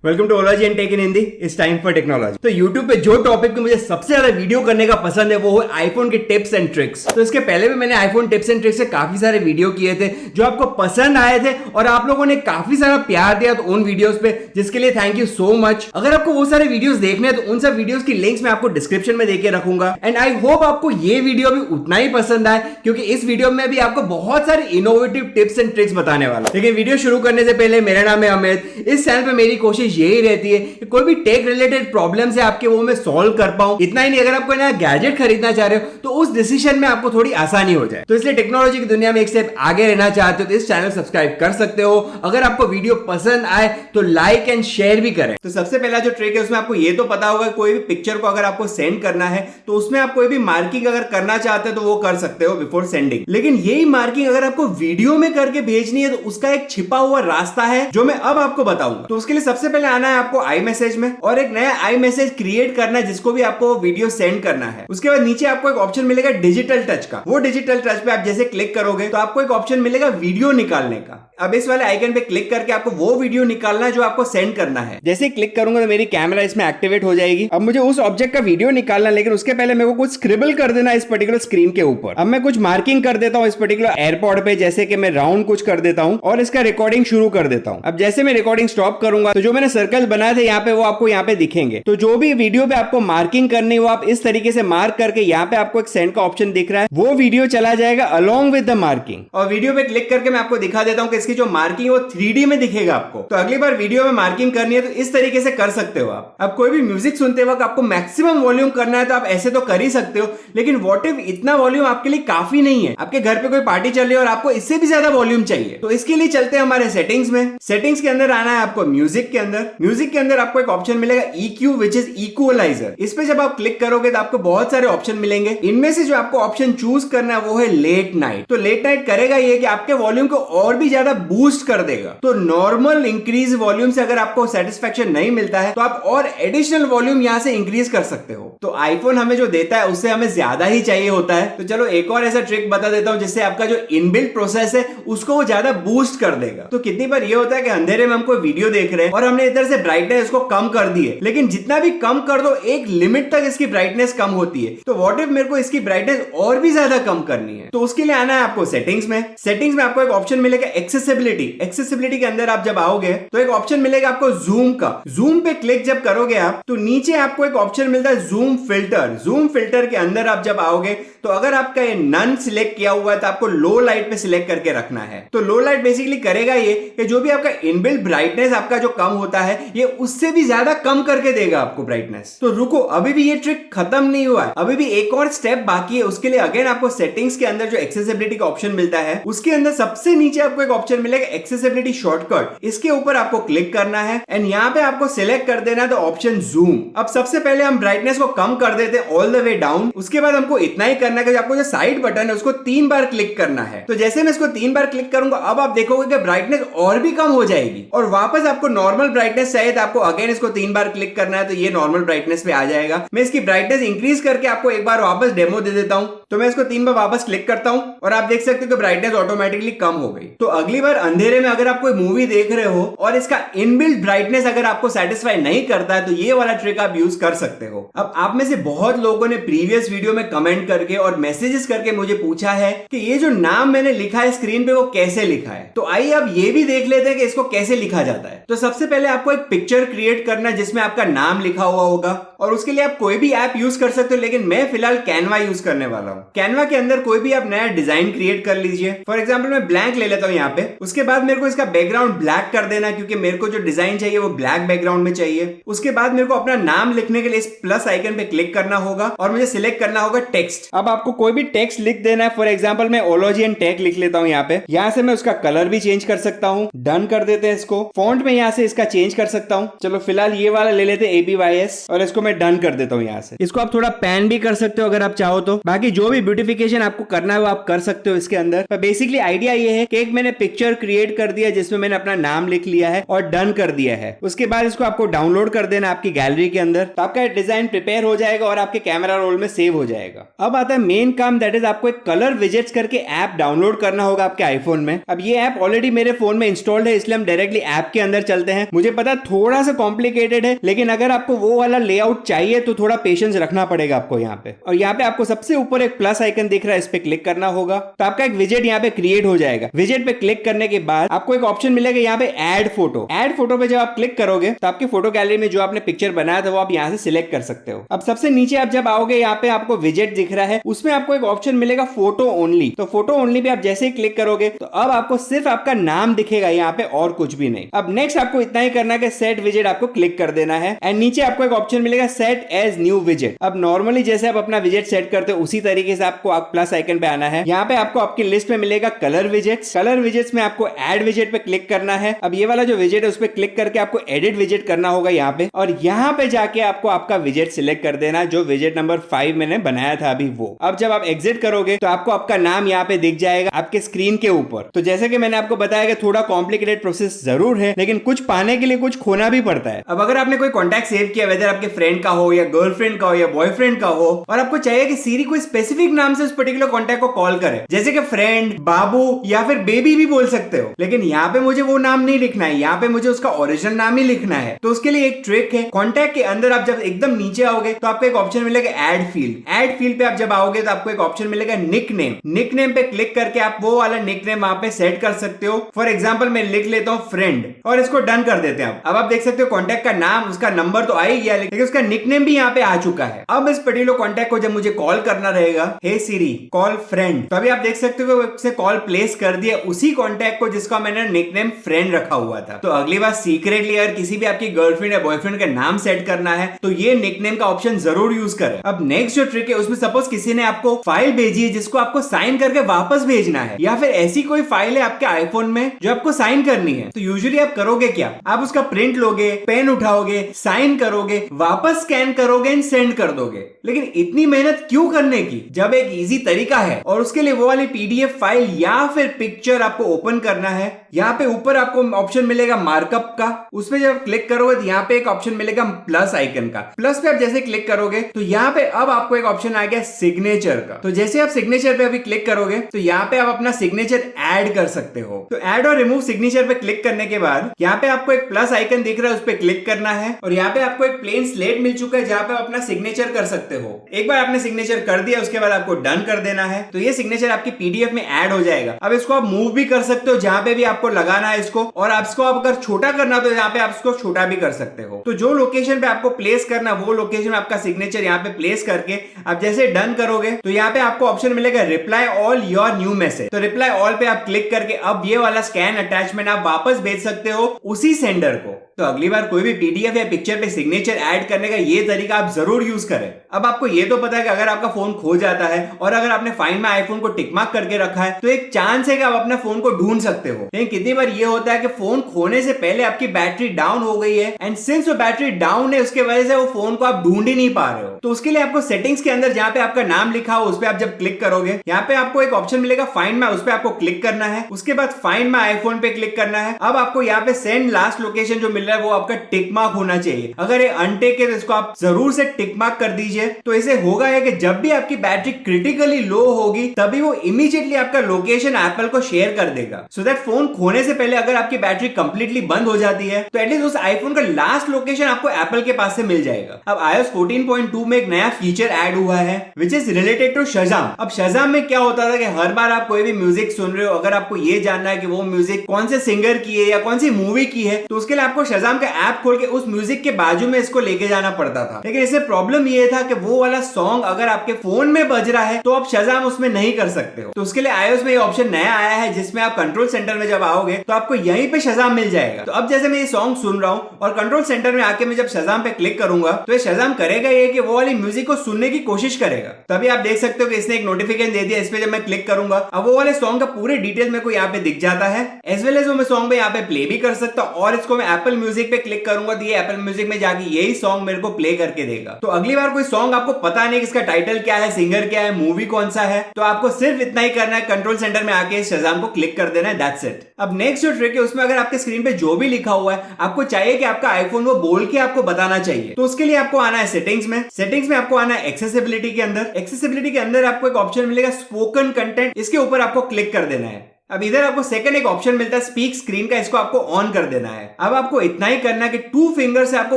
Welcome to OlogynTech in Hindi. It's time for technology. तो YouTube पे जो टॉपिक पे मुझे सबसे ज्यादा वीडियो करने का पसंद है वो है आईफोन के टिप्स एंड ट्रिक्स। तो इसके पहले भी मैंने आईफोन टिप्स एंड ट्रिक्स से काफी सारे वीडियो किए थे जो आपको पसंद आए थे और आप लोगों ने काफी सारा प्यार दिया तो उन वीडियोस पे, जिसके लिए थैंक यू सो मच। अगर आपको वो सारे वीडियोस देखने हैं तो उन सब वीडियोस की लिंक्स मैं आपको डिस्क्रिप्शन में देके रखूंगा। एंड आई होप आपको ये वीडियो भी उतना ही पसंद आए, क्योंकि इस वीडियो में भी आपको बहुत सारे इनोवेटिव टिप्स एंड ट्रिक्स बताने वाला हूं। लेकिन वीडियो शुरू करने से पहले, मेरा नाम है अमित। इस चैनल पे मेरी कोशिश यही रहती है कि कोई भी टेक रिलेटेड प्रॉब्लम है आपके वो मैं सॉल्व कर पाऊं। इतना ही नहीं, अगर आप कोई नया गैजेट खरीदना चाह रहे हो तो उस डिसीजन में आपको थोड़ी आसानी हो जाए। तो इसलिए टेक्नोलॉजी की दुनिया में एक स्टेप आगे रहना चाहते हो तो इस चैनल सब्सक्राइब कर सकते हो। अगर आपको वीडियो पसंद आए तो लाइक एंड शेयर भी करें। तो सबसे पहला जो ट्रिक है उसमें आपको ये तो पता होगा, कोई भी पिक्चर को अगर आपको सेंड करना है तो उसमें आप कोई भी मार्किंग अगर करना चाहते हो तो वो कर सकते हो बिफोर सेंडिंग। लेकिन यही मार्किंग अगर आपको वीडियो में करके भेजनी है तो उसका एक छिपा हुआ रास्ता है जो मैं अब आपको बताऊंगा। तो उसके लिए सबसे पहले आना है आपको आई मैसेज में और एक नया आई मैसेज क्रिएट करना है जिसको भी आपको वीडियो सेंड करना है। उसके बाद नीचे आपको एक ऑप्शन मिलेगा डिजिटल टच का। वो डिजिटल टच पे आप जैसे क्लिक करोगे तो आपको एक ऑप्शन मिलेगा वीडियो निकालने का। अब इस वाले आइकन पे क्लिक करके आपको वो वीडियो निकालना है जो आपको सेंड करना है। जैसे ही क्लिक करूंगा तो मेरी कैमरा इसमें एक्टिवेट हो जाएगी। अब मुझे उस ऑब्जेक्ट का वीडियो निकालना, लेकिन उसके पहले मेरे को कुछ स्क्रिबल कर देना इस पर्टिकुलर स्क्रीन के ऊपर। अब मैं कुछ मार्किंग कर देता हूं इस पर्टिकुलर एयरपॉड पे, जैसे कि मैं राउंड कुछ कर देता हूं और इसका रिकॉर्डिंग शुरू कर देता हूं। अब जैसे मैं रिकॉर्डिंग स्टॉप करूंगा तो जो मैंने सर्कल बनाए थे यहाँ पे वो आपको यहाँ पे दिखेंगे। तो जो भी वीडियो पे आपको मार्किंग करनी हो आप इस तरीके से मार्क करके, यहाँ पे आपको एक सेंड का ऑप्शन दिख रहा है, वो वीडियो चला जाएगा अलोंग विद द मार्किंग। और वीडियो पे क्लिक करके मैं आपको दिखा देता हूं कि इसकी जो मार्किंग है वो 3D में दिखेगा आपको। तो अगली बार वीडियो में मार्किंग करनी है तो इस तरीके से कर सकते हो आप। अब कोई भी म्यूजिक सुनते वक्त आपको मैक्सिमम वॉल्यूम करना है तो आप ऐसे तो कर ही सकते हो, लेकिन व्हाट इफ इतना वॉल्यूम आपके लिए काफी नहीं है, आपके घर पे कोई पार्टी चल रही है और आपको इससे भी ज्यादा वॉल्यूम चाहिए। तो इसके लिए चलते हैं हमारे सेटिंग्स में। सेटिंग्स के अंदर आना है आपको म्यूजिक के अंदर। म्यूजिक के अंदर आपको एक ऑप्शन मिलेगा EQ विच इज इक्वलाइजर। इस पे जब आप क्लिक करोगे तो आपको बहुत सारे ऑप्शन मिलेंगे। इनमें से जो आपको ऑप्शन चूज करना है वो है लेट नाइट। तो लेट नाइट करेगा ये कि आपके वॉल्यूम को और भी ज्यादा बूस्ट कर देगा। तो नॉर्मल इंक्रीज वॉल्यूम से अगर आपको सेटिस्फेक्शन नहीं मिलता है तो आप और एडिशनल वॉल्यूम यहां से इंक्रीज कर सकते हो। तो आईफोन हमें जो देता है उससे हमें ज्यादा ही चाहिए होता है। तो चलो एक और ऐसा ट्रिक बता देता हूं जिससे आपका जो इनबिल्ट प्रोसेस है उसको वो ज्यादा बूस्ट कर देगा। तो कितनी बार ये होता है कि अंधेरे में हम कोई वीडियो देख रहे हैं और हमने इधर से ब्राइटनेस को कम कर दी है, लेकिन जितना भी कम कर दो एक लिमिट तक इसकी ब्राइटनेस कम होती है। तो व्हाट इफ मेरे को इसकी ब्राइटनेस और भी ज्यादा कम करनी है, तो उसके लिए आना है आपको सेटिंग्स में। सेटिंग्स में आपको एक ऑप्शन मिलेगा एक्सेसिबिलिटी। एक्सेसिबिलिटी के अंदर आप जब आओगे तो एक ऑप्शन मिलेगा आपको जूम का। जूम पे क्लिक जब करोगे आप तो नीचे आपको एक ऑप्शन मिलता है जूम फिल्टर। जूम फिल्टर के अंदर आप जब आओगे तो अगर आपका ये नन सिलेक्ट किया हुआ है तो आपको लो लाइट पे सिलेक्ट करके रखना है। तो लो लाइट बेसिकली करेगा ये कि जो भी आपका इनबिल्ट ब्राइटनेस आपका जो कम होता है ये उससे भी ज्यादा कम करके देगा आपको ब्राइटनेस। तो रुको, अभी भी ये ट्रिक खत्म नहीं हुआ है, अभी भी एक और स्टेप बाकी है। उसके लिए अगेन आपको सेटिंग्स के अंदर जो एक्सेसिबिलिटी का ऑप्शन मिलता है उसके अंदर सबसे नीचे आपको एक ऑप्शन मिलेगा एक्सेसिबिलिटी शॉर्टकट। इसके ऊपर आपको क्लिक करना है एंड यहाँ पे आपको सिलेक्ट कर देना है तो ऑप्शन जूम। अब सबसे पहले हम ब्राइटनेस को कम कर देते हैं ऑल द वे डाउन। उसके बाद हमको इतना ही करना है कि आपको जो साइड बटन है उसको 3 बार क्लिक करना है। तो जैसे मैं इसको 3 बार क्लिक करूंगा अब आप देखोगे कि ब्राइटनेस और भी कम हो जाएगी और वापस आपको नॉर्मल ब्राइटनेस चाहिए तो आपको अगेन इसको 3 बार क्लिक करना है तो ये नॉर्मल ब्राइटनेस पे आ जाएगा। मैं इसकी ब्राइटनेस इंक्रीज करके आपको एक बार वापस डेमो दे देता हूं। तो मैं इसको 3 बार वापस क्लिक करता हूं और आप देख सकते हो कि ब्राइटनेस ऑटोमेटिकली कम हो गई। तो अगली बार अंधेरे में अगर आप कोई मूवी देख रहे हो और इसका इनबिल्ट ब्राइटनेस अगर आपको सेटिस्फाई नहीं करता है तो ये वाला ट्रिक आप यूज कर सकते हो। अब आप में से बहुत लोगों ने प्रीवियस वीडियो में कमेंट करके और मैसेजेस करके मुझे पूछा है कि ये जो नाम मैंने लिखा है स्क्रीन पे वो कैसे लिखा है। तो आइए अब ये भी देख लेते हैं कि इसको कैसे लिखा जाता है। तो सबसे पहले आपको एक पिक्चर क्रिएट करना है जिसमें आपका नाम लिखा हुआ होगा और उसके लिए आप कोई भी ऐप यूज कर सकते हो, लेकिन मैं फिलहाल कैनवा यूज करने वाला हूं। कैनवा के अंदर कोई भी आप नया डिजाइन क्रिएट कर लीजिए। फॉर एग्जांपल मैं ब्लैंक ले लेता हूं यहाँ पे। उसके बाद मेरे को इसका बैकग्राउंड ब्लैक कर देना क्योंकि मेरे को जो डिजाइन चाहिए वो ब्लैक बैकग्राउंड में चाहिए। उसके बाद मेरे को अपना नाम लिखने के लिए इस प्लस आइकन पे क्लिक करना होगा और मुझे सिलेक्ट करना होगा टेक्स्ट। अब आपको कोई भी टेक्स्ट लिख देना है। फॉर एग्जांपल मैं OlogynTech लिख लेता हूं यहाँ पे। यहाँ से मैं उसका कलर भी चेंज कर सकता हूँ। डन कर देते हैं इसको। फॉन्ट में यहाँ से इसका चेंज कर सकता हूँ। चलो फिलहाल ये वाला ले लेते हैं ABYS और इसको मैं डन कर देता हूँ। यहाँ से इसको आप थोड़ा पैन भी कर सकते हो अगर आप चाहो तो। बाकी जो भी ब्यूटिफिकेशन आपको करना है वो आप कर सकते हो इसके अंदर। पर बेसिकली आइडिया ये है कि एक मैंने पिक्चर क्रिएट कर दिया जिसमें मैंने अपना नाम लिख लिया है और डन कर दिया है। उसके बाद इसको आपको डाउनलोड कर देना आपकी गैलरी के अंदर। तो आपका डिजाइन प्रिपेयर हो जाएगा और आपके कैमरा रोल में सेव हो जाएगा। अब आता है मेन काम, दैट इज आपको एक कलर विजेट्स करके ऐप डाउनलोड करना होगा आपके आईफोन में। अब ये ऐप ऑलरेडी मेरे फोन में इंस्टॉल्ड है इसलिए हम डायरेक्टली ऐप के अंदर चलते हैं। मुझे पता है थोड़ा सा कॉम्प्लिकेटेड है, लेकिन अगर आपको वो वाला लेआउट चाहिए तो थोड़ा पेशेंस रखना पड़ेगा आपको यहाँ पे। और यहाँ पे आपको सबसे ऊपर एक प्लस आइकन दिख रहा है, इस पे क्लिक करना होगा तो आपका एक विजेट यहाँ पे क्रिएट हो जाएगा। विजेट पे क्लिक करने के बाद आपको एक ऑप्शन मिलेगा यहाँ पे ऐड फोटो। ऐड फोटो पे जब आप क्लिक करोगे तो आपकी फोटो गैलरी में जो आपने पिक्चर बनाया था वो आप यहाँ से सिलेक्ट कर सकते हो। अब सबसे नीचे आप जब आओगे यहाँ पे आपको विजेट दिख रहा है, उसमें आपको एक ऑप्शन मिलेगा फोटो ओनली। तो फोटो ओनली पे आप जैसे ही क्लिक करोगे तो अब आपको सिर्फ आपका नाम दिखेगा यहाँ पे और कुछ भी नहीं। अब नेक्स्ट आपको इतना ही करना है कि सेट विजेट आपको क्लिक कर देना है एंड नीचे आपको एक ऑप्शन मिलेगा सेट एज न्यू विजेट। अब नॉर्मली जैसे आप अपना विजेट सेट करते हो उसी तरीके से आपको प्लस आइकन पे आना है। यहाँ पे आपको आपकी लिस्ट में मिलेगा कलर विजेट्स। कलर विजेट्स में आपको ऐड विजेट पे क्लिक करना है। अब ये वाला जो विजेट है उस पे क्लिक करके आपको एडिट विजेट करना होगा यहाँ पे, और यहाँ पे जाके आपको आपका विजेट सिलेक्ट कर देना जो विजेट नंबर 5 मैंने बनाया था अभी वो। अब जब आप एग्जिट करोगे तो आपको आपका नाम यहाँ पे दिख जाएगा आपके स्क्रीन के ऊपर। तो जैसे कि मैंने आपको बताया कि थोड़ा कॉम्प्लिकेटेड प्रोसेस जरूर है, लेकिन कुछ पाने के लिए कुछ खोना भी पड़ता है। अब अगर आपने कोई कॉन्टैक्ट सेव किया, वेदर आपके फ्रेंड का हो या गर्लफ्रेंड का हो या बॉयफ्रेंड का हो, और आपको चाहिए कि सीरी कोई स्पेसिफिक नाम से उस पर्टिकुलर कॉन्टैक्ट को कॉल करे, जैसे कि फ्रेंड, बाबू या फिर बेबी भी बोल सकते हो, लेकिन यहाँ पे मुझे वो नाम नहीं लिखना है, यहाँ पे मुझे उसका ओरिजिनल नाम ही लिखना है। तो उसके लिए एक ट्रिक है। कॉन्टैक्ट के अंदर आप जब एकदम नीचे आओगे तो आपको एक ऑप्शन मिलेगा ऐड फील्ड। ऐड फील्ड पे आप जब आओगे तो आपको एक ऑप्शन मिलेगा निक नेम। निक नेम पे क्लिक करके आप वो वाला निक नेम वहां पे सेट कर सकते हो। फॉर एग्जाम्पल मैं लिख लेता हूँ फ्रेंड और इसको डन कर देते हैं। अब आप देख सकते हो कॉन्टैक्ट का नाम, उसका नंबर तो आ ही गया, लेकिन उसका निक नेम भी यहाँ पे आ चुका है। अब इस पर्टिकुलर कॉन्टैक्ट को जब मुझे कॉल करना रहेगा, हे सीरी कॉल फ्रेंड, तो अभी आप देख सकते हो कि कॉल प्लेस कर दिया उसी कॉन्टैक्ट को जिसका मैंने निक नेम फ्रेंड रखा हुआ था। तो अगली बार सीक्रेटली अगर किसी भी आपकी गर्लफ्रेंड या बॉयफ्रेंड का नाम सेट करना है तो ये निकनेम का ऑप्शन जरूर यूज करें। अब नेक्स्ट जो ट्रिक है उसमें सपोज किसी ने आपको फाइल भेजी है जिसको आपको साइन करके वापस भेजना है, या फिर ऐसी कोई फाइल है आपके आईफोन में जो आपको साइन करनी है, तो यूजुअली आप करोगे क्या, आप उसका प्रिंट लोगे, पेन उठाओगे, साइन करोगे, वापस स्कैन करोगे एंड सेंड कर दोगे। लेकिन इतनी मेहनत क्यों करने की जब एक इजी तरीका है। और उसके लिए वो वाली पीडीएफ फाइल या फिर पिक्चर आपको ओपन करना है। यहाँ पे ऊपर आपको ऑप्शन मिलेगा मार्कअप का, उसमें जब क्लिक करोगे तो यहाँ पे एक ऑप्शन मिलेगा प्लस आइकन का। प्लस पे आप जैसे क्लिक करोगे तो यहाँ पे अब आपको एक ऑप्शन आ गया सिग्नेचर का। तो जैसे आप सिग्नेचर पे अभी क्लिक करोगे तो यहाँ पे आप अपना सिग्नेचर ऐड कर सकते हो। तो ऐड और रिमूव सिग्नेचर पे क्लिक करने के बाद यहाँ पे आपको एक प्लस आइकन दिख रहा है, उस पे क्लिक करना है और यहाँ पे आपको एक प्लेन स्लेट मिल चुका है जहाँ पे आप अपना सिग्नेचर कर सकते हो। एक बार आपने सिग्नेचर कर दिया उसके बाद आपको डन कर देना है, तो ये सिग्नेचर आपकी पीडीएफ में ऐड हो जाएगा। अब इसको आप मूव भी कर सकते हो जहां पे भी आपको लगाना है इसको, और आप इसको अगर छोटा करना तो यहाँ पे आप इसको छोटा भी कर सकते हो। तो जो लोकेशन पे आपको प्लेस करना वो लोकेशन में आपका सिग्नेचर यहाँ पे प्लेस करके आप जैसे डन करोगे तो यहाँ पे आपको ऑप्शन मिलेगा reply all your new message. तो रिप्लाई ऑल पे आप क्लिक करके अब ये वाला स्कैन अटैचमेंट आप वापस भेज सकते हो उसी सेंडर को। तो अगली बार कोई भी पीडीएफ या पिक्चर पे सिग्नेचर ऐड करने का ये तरीका आप जरूर यूज करें। अब आपको ये तो पता है कि अगर आपका फोन खो जाता है और अगर आपने फाइंड माय आईफोन को टिक मार्क करके रखा है तो एक चांस है कि आप अपने फोन को ढूंढ सकते हो। लेकिन कितनी बार ये होता है कि फोन खोने से पहले आपकी बैटरी डाउन हो गई है एंड सिंस वो बैटरी डाउन है उसके वजह से वो फोन को आप ढूंढ ही नहीं पा रहे हो। तो उसके लिए आपको सेटिंग्स के अंदर जहां पे आपका नाम लिखा हो उस पे आप जब क्लिक करोगे यहाँ पे आपको एक ऑप्शन मिलेगा फाइंड माय, उस पे आपको क्लिक करना है। उसके बाद फाइंड माय आईफोन पे क्लिक करना है। अब आपको यहाँ पे सेंड लास्ट लोकेशन जो मिल रहा है वो आपका टिक मार्क होना चाहिए। अगर ये अनटिक है तो इसको आप जरूर से टिक मार्क कर दीजिए। तो इसे होगा है कि जब भी आपकी बैटरी क्रिटिकली लो होगी तभी वो इमीडिएटली आपका लोकेशन एप्पल को शेयर कर देगा, सो दैट फोन खोने से पहले अगर आपकी बैटरी कंप्लीटली बंद हो जाती है तो एटलीस्ट उस आईफोन का लास्ट लोकेशन आपको एप्पल के पास से मिल जाएगा। अब iOS 14.2 में एक नया फीचर ऐड हुआ है which is related to Shazam. अब शज़ाम में क्या होता था कि हर बार आप कोई भी म्यूजिक सुन रहे हो, अगर आपको ये जानना है कि वो म्यूजिक कौन से सिंगर की है या कौन सी मूवी की है, तो उसके लिए आपको शज़ाम का ऐप खोल के उस म्यूजिक के बाजू में इसको लेके जाना पड़ता था। लेकिन इससे प्रॉब्लम ये था कि वो वाला सॉन्ग अगर आपके फोन में बज रहा है तो आप शज़ाम उसमें नहीं कर सकते हो। तो उसके लिए iOS में ये ऑप्शन नया आया है जिसमें आप कंट्रोल सेंटर में जब आओगे तो आपको यहीं पे शज़ाम मिल जाएगा। तो अब जैसे मैं ये सॉन्ग सुन रहा हूं और कंट्रोल सेंटर में आके मैं जब शज़ाम पे क्लिक करूंगा तो ये शज़ाम करेगा ये कि वो वाली म्यूजिक को सुनने की कोशिश करेगा। तभी आप देख सकते हो कि इसने एक नोटिफिकेशन दे दिया। इस पे जब मैं क्लिक करूंगा अब वो वाले सॉन्ग का पूरे डिटेल मेरे को यहाँ पे दिख जाता है, एज वेल एज वो मैं सॉन्ग पे यहाँ पे प्ले भी कर सकता हूँ। और इसको मैं एप्पल म्यूजिक पे क्लिक करूंगा तो ये एप्पल म्यूजिक में जाके यही सॉन्ग मेरे को प्ले करके देगा। तो अगली बार कोई सॉन्ग आपको पता नहीं इसका टाइटल क्या है, सिंगर क्या है, मूवी कौन सा है, तो आपको सिर्फ इतना ही करना है, कंट्रोल सेंटर में आके शज़ाम को क्लिक कर देना है, दैट्स इट। अब नेक्स्ट जो ट्रिक है उसमें अगर आपके स्क्रीन पे जो भी लिखा हुआ है आपको चाहिए कि आपका आईफोन वो बोल के आपको बताना चाहिए, तो उसके लिए आपको आना है सेटिंग्स में। सेटिंग्स में आपको आना है एक्सेसिबिलिटी के अंदर। एक्सेसिबिलिटी के अंदर आपको एक ऑप्शन मिलेगा स्पोकन कंटेंट, इसके ऊपर आपको क्लिक कर देना है। अब इधर आपको सेकंड एक ऑप्शन मिलता है स्पीक स्क्रीन का, इसको आपको ऑन कर देना है। अब आपको इतना ही करना है कि 2 फिंगर से आपको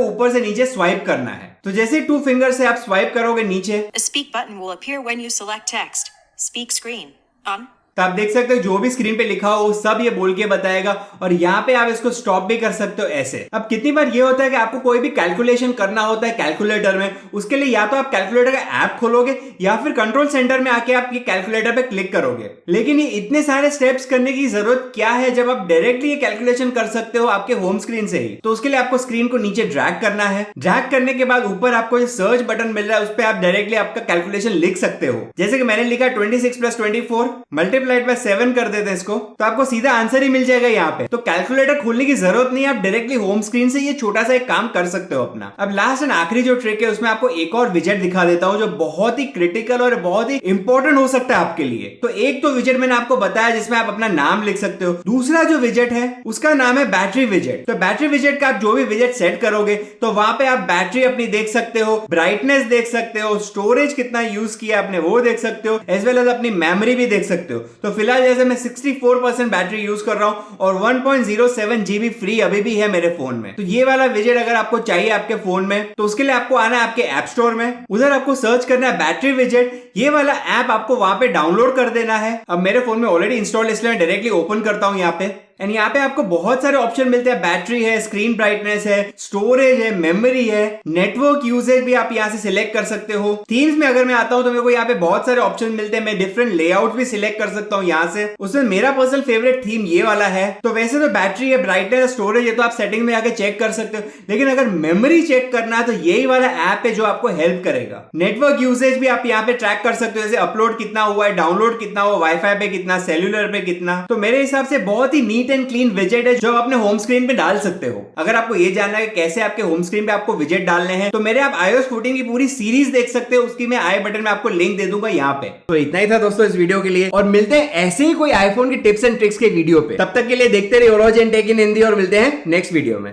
ऊपर से नीचे स्वाइप करना है। तो जैसे 2 फिंगर से आप स्वाइप करोगे नीचे, A speak button will appear when you select text. Speak screen on. तो आप देख सकते हो जो भी स्क्रीन पे लिखा हो सब ये बोल के बताएगा, और यहाँ पे आप इसको स्टॉप भी कर सकते हो ऐसे। अब कितनी बार ये होता है कि आपको कोई भी कैलकुलेशन करना होता है कैलकुलेटर में, उसके लिए या तो आप कैलकुलेटर का ऐप खोलोगे या फिर कंट्रोल सेंटर में आके आप ये कैलकुलेटर पे क्लिक करोगे। लेकिन ये इतने सारे स्टेप्स करने की जरूरत क्या है जब आप डायरेक्टली ये कैलकुलेशन कर सकते हो आपके होम स्क्रीन से ही। तो उसके लिए आपको स्क्रीन को नीचे ड्रैग करना है। ड्रैग करने के बाद ऊपर आपको ये सर्च बटन मिल रहा है, उस पर आप डायरेक्टली आपका कैलकुलेशन लिख सकते हो। जैसे कि मैंने लिखा 26 + 24 मल्टीप्लाइड बाय 7 कर देते हैं इसको, तो आपको सीधा आंसर ही मिल जाएगा यहाँ पे। तो कैलकुलेटर खोलने की जरूरत नहीं है, आप डायरेक्टली होम स्क्रीन से ये छोटा सा एक काम कर सकते हो अपना। अब लास्ट एंड आखिरी जो ट्रिक है उसमें आपको एक और विजेट दिखा देता हूं जो बहुत ही क्रिटिकल और बहुत ही इंपॉर्टेंट हो सकता है आपके लिए। तो एक तो विजेट मैंने आपको बताया जिसमें आप अपना नाम लिख सकते हो। दूसरा जो विजेट है उसका नाम है बैटरी विजेट। तो बैटरी विजेट का आप जो भी विजेट सेट करोगे तो वहां पे आप बैटरी अपनी देख सकते हो, ब्राइटनेस देख सकते हो, स्टोरेज कितना यूज किया आपने वो देख सकते हो, एज वेल एज अपनी मेमोरी भी देख सकते हो। तो फिलहाल जैसे मैं 64% बैटरी यूज कर रहा हूं और 1.07 GB फ्री अभी भी है मेरे फोन में। तो ये वाला विजेट अगर आपको चाहिए आपके फोन में तो उसके लिए आपको आना है आपके ऐप स्टोर में, उधर आपको सर्च करना है बैटरी विजेट। ये वाला ऐप आपको वहां पे डाउनलोड कर देना है। अब मेरे फोन में ऑलरेडी इंस्टॉल, इसलिए मैं डायरेक्टली ओपन करता हूं यहाँ पे। एंड यहाँ पे आपको बहुत सारे ऑप्शन मिलते हैं, बैटरी है, स्क्रीन ब्राइटनेस है, स्टोरेज है, मेमोरी है, नेटवर्क यूजेज भी आप यहाँ से सिलेक्ट कर सकते हो। थीम्स में अगर मैं आता हूँ तो मेरे को यहाँ पे बहुत सारे ऑप्शन मिलते हैं, मैं डिफरेंट लेआउट भी सिलेक्ट कर सकता हूँ यहाँ से। उसमें मेरा पर्सनल फेवरेट थीम ये वाला है। तो वैसे तो बैटरी है, ब्राइटनेस, स्टोरेज है तो आप सेटिंग में आके चेक कर सकते हो, लेकिन अगर मेमोरी चेक करना है तो यही वाला ऐप है जो आपको हेल्प करेगा। नेटवर्क यूजेज भी आप यहाँ पे ट्रैक कर सकते हो, जैसे अपलोड कितना हुआ है, डाउनलोड कितना हुआ, वाईफाई पे कितना, सेल्यूलर पे कितना। तो मेरे हिसाब से बहुत ही नीट एंड क्लीन विजेट है जो अपने होम स्क्रीन पे डाल सकते हो। अगर आपको ये जानना है कि कैसे आपके होम स्क्रीन पे आपको विजेट डालने हैं तो मेरे आप iOS 14 की पूरी सीरीज देख सकते हो, उसकी मैं आई बटन में आपको लिंक दे दूंगा यहाँ पे। तो इतना ही था दोस्तों इस वीडियो के लिए, और मिलते हैं ऐसे ही कोई आईफोन की टिप्स एंड ट्रिक्स के वीडियो पे। तब तक के लिए देखते रहिए ओलॉजिन टेक इन हिंदी, और मिलते हैं नेक्स्ट वीडियो में।